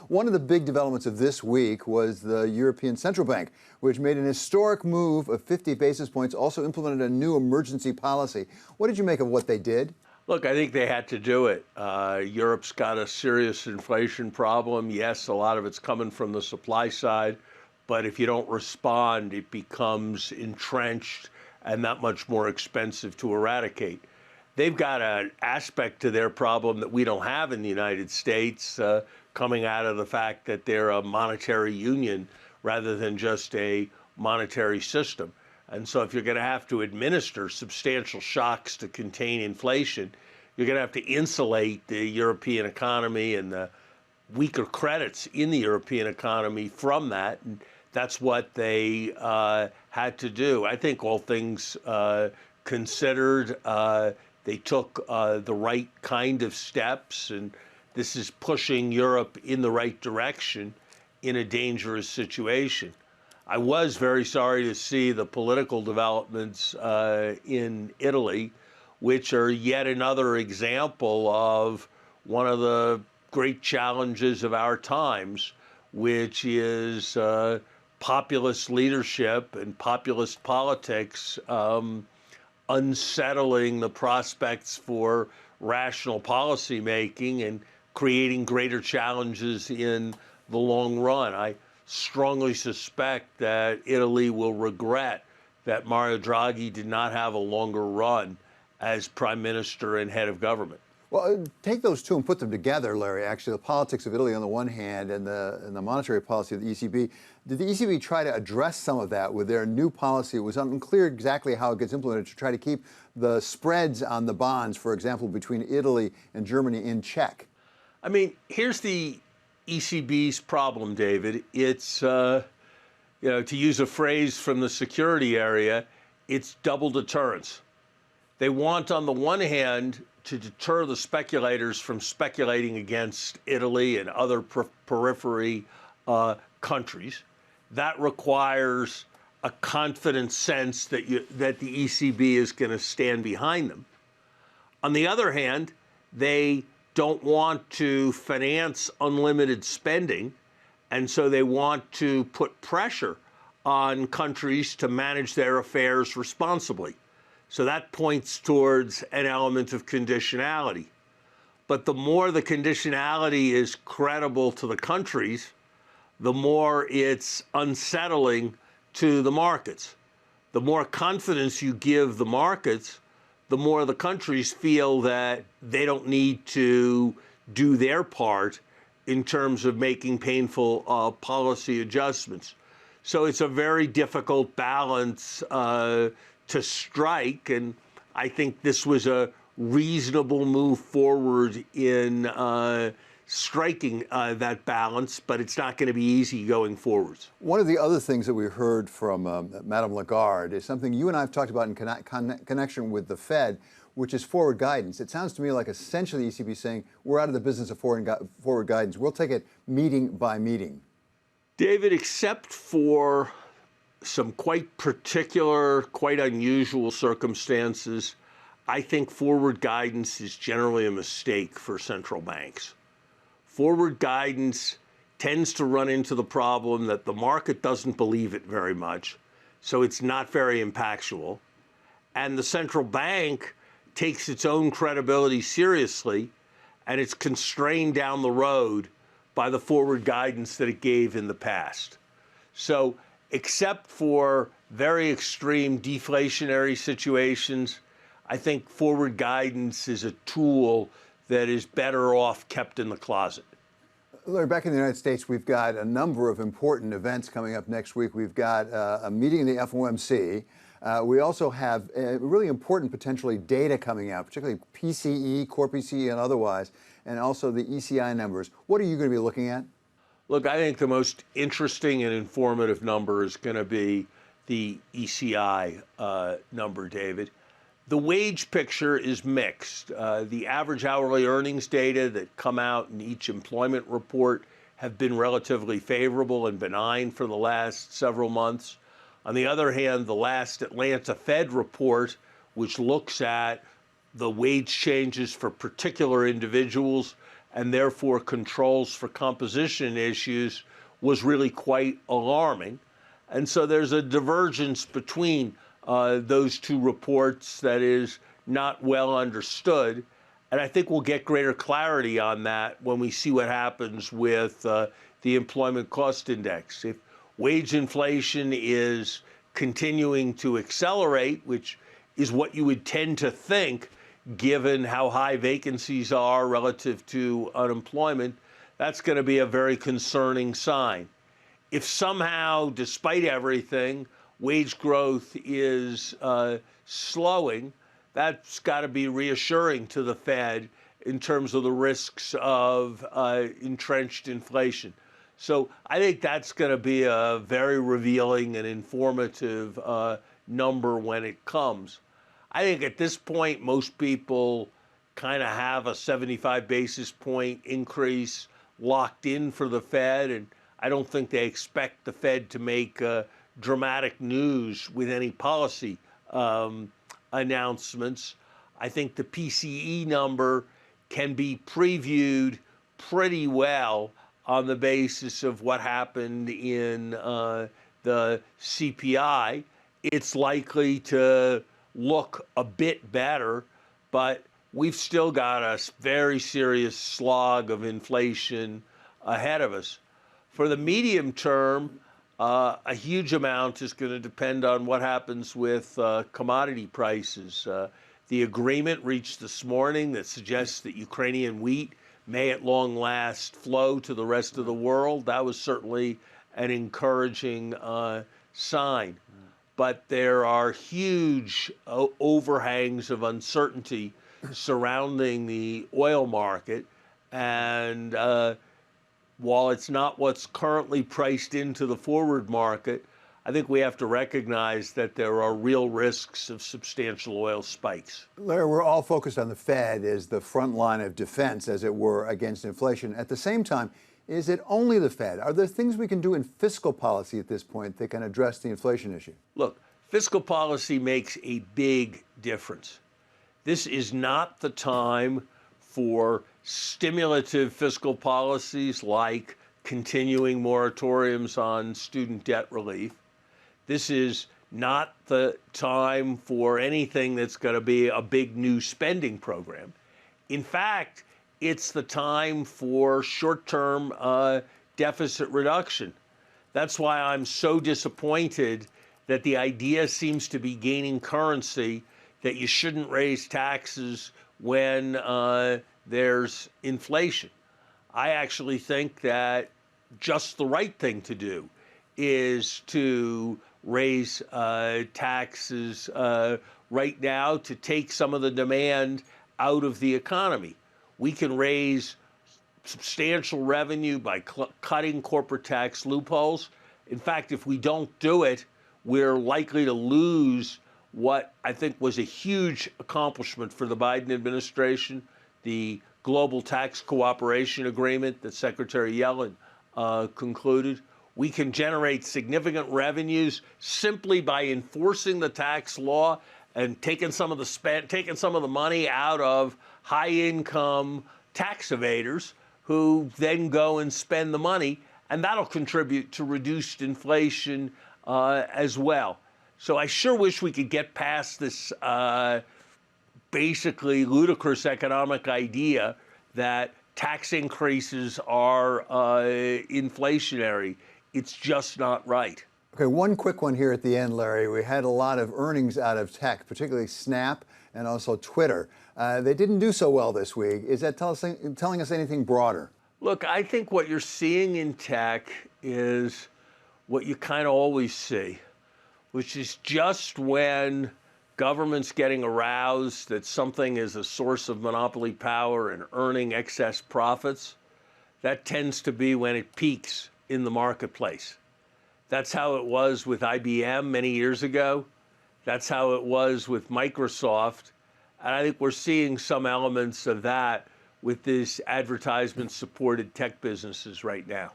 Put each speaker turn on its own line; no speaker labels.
One of the big developments of this week was the European Central Bank, which made an historic move of 50 basis points, also implemented a new emergency policy. What did you make of what they did?
Look, I think they had to do it. Europe's got a serious inflation problem. Yes, a lot of it's coming from the supply side, but if you don't respond, it becomes entrenched and that much more expensive to eradicate. They've got an aspect to their problem that we don't have in the United States, coming out of the fact that they're a monetary union rather than just a monetary system. And so if you're going to have to administer substantial shocks to contain inflation, you're going to have to insulate the European economy and the weaker credits in the European economy from that. And that's what they had to do. I think all things considered, they took the right kind of steps, and this is pushing Europe in the right direction in a dangerous situation. I was very sorry to see the political developments in Italy, which are yet another example of one of the great challenges of our times, which is populist leadership and populist politics unsettling the prospects for rational policy making and creating greater challenges in the long run. I strongly suspect that Italy will regret that Mario Draghi did not have a longer run as prime minister and head of government.
Well, take those two and put them together, Larry, actually, the politics of Italy on the one hand and the monetary policy of the ECB. Did the ECB try to address some of that with their new policy? It was unclear exactly how it gets implemented to try to keep the spreads on the bonds, for example, between Italy and Germany in check.
I mean, here's the ECB's problem, David. It's, to use a phrase from the security area, it's double deterrence. They want, on the one hand, to deter the speculators from speculating against Italy and other periphery countries. That requires a confident sense that the ECB is going to stand behind them. On the other hand, they don't want to finance unlimited spending, and so they want to put pressure on countries to manage their affairs responsibly. So that points towards an element of conditionality. But the more the conditionality is credible to the countries, the more it's unsettling to the markets. The more confidence you give the markets, the more the countries feel that they don't need to do their part in terms of making painful policy adjustments. So it's a very difficult balance to strike, and I think this was a reasonable move forward in striking that balance, but it's not going to be easy going forwards.
One of the other things that we heard from Madame Lagarde is something you and I have talked about in connection with the Fed, which is forward guidance. It sounds to me like essentially the ECB is saying, we're out of the business of forward guidance. We'll take it meeting by meeting.
David, except for some quite particular, quite unusual circumstances, I think forward guidance is generally a mistake for central banks. Forward guidance tends to run into the problem that the market doesn't believe it very much, so it's not very impactful. And the central bank takes its own credibility seriously, and it's constrained down the road by the forward guidance that it gave in the past. So except for very extreme deflationary situations, I think forward guidance is a tool that is better off kept in the closet.
Larry, back in the United States, we've got a number of important events coming up next week. We've got a meeting in the FOMC. We also have really important, potentially, data coming out, particularly PCE, core PCE and otherwise, and also the ECI numbers. What are you going to be looking at?
Look, I think the most interesting and informative number is going to be the ECI number, David. The wage picture is mixed. The average hourly earnings data that come out in each employment report have been relatively favorable and benign for the last several months. On the other hand, the last Atlanta Fed report, which looks at the wage changes for particular individuals and therefore controls for composition issues was really quite alarming. And so there's a divergence between those two reports that is not well understood. And I think we'll get greater clarity on that when we see what happens with the employment cost index. If wage inflation is continuing to accelerate, which is what you would tend to think given how high vacancies are relative to unemployment, that's going to be a very concerning sign. If somehow, despite everything, wage growth is slowing, that's got to be reassuring to the Fed in terms of the risks of entrenched inflation. So I think that's going to be a very revealing and informative number when it comes. I think at this point, most people kind of have a 75 basis point increase locked in for the Fed, and I don't think they expect the Fed to make dramatic news with any policy announcements. I think the PCE number can be previewed pretty well on the basis of what happened in the CPI. It's likely to look a bit better, but we've still got a very serious slog of inflation ahead of us. For the medium term, a huge amount is going to depend on what happens with commodity prices. The agreement reached this morning that suggests that Ukrainian wheat may at long last flow to the rest of the world. That was certainly an encouraging sign. But there are huge overhangs of uncertainty surrounding the oil market. And while it's not what's currently priced into the forward market, I think we have to recognize that there are real risks of substantial oil spikes.
Larry, we're all focused on the Fed as the front line of defense, as it were, against inflation. At the same time, is it only the Fed? Are there things we can do in fiscal policy at this point that can address the inflation issue?
Look, fiscal policy makes a big difference. This is not the time for stimulative fiscal policies like continuing moratoriums on student debt relief. This is not the time for anything that's going to be a big new spending program. In fact, it's the time for short-term deficit reduction. That's why I'm so disappointed that the idea seems to be gaining currency that you shouldn't raise taxes when there's inflation. I actually think that just the right thing to do is to raise taxes right now to take some of the demand out of the economy. We can raise substantial revenue by cutting corporate tax loopholes. In fact, if we don't do it, we're likely to lose what I think was a huge accomplishment for the Biden administration, the Global Tax Cooperation Agreement that Secretary Yellen concluded. We can generate significant revenues simply by enforcing the tax law and taking some of the money out of high-income tax evaders who then go and spend the money, and that'll contribute to reduced inflation as well. So I sure wish we could get past this basically ludicrous economic idea that tax increases are inflationary. It's just not right.
Okay, one quick one here at the end, Larry. We had a lot of earnings out of tech, particularly Snap and also Twitter. They didn't do so well this week. Is that telling us anything broader?
Look, I think what you're seeing in tech is what you kind of always see, which is just when government's getting aroused that something is a source of monopoly power and earning excess profits, that tends to be when it peaks in the marketplace. That's how it was with IBM many years ago. That's how it was with Microsoft. And I think we're seeing some elements of that with these advertisement-supported tech businesses right now.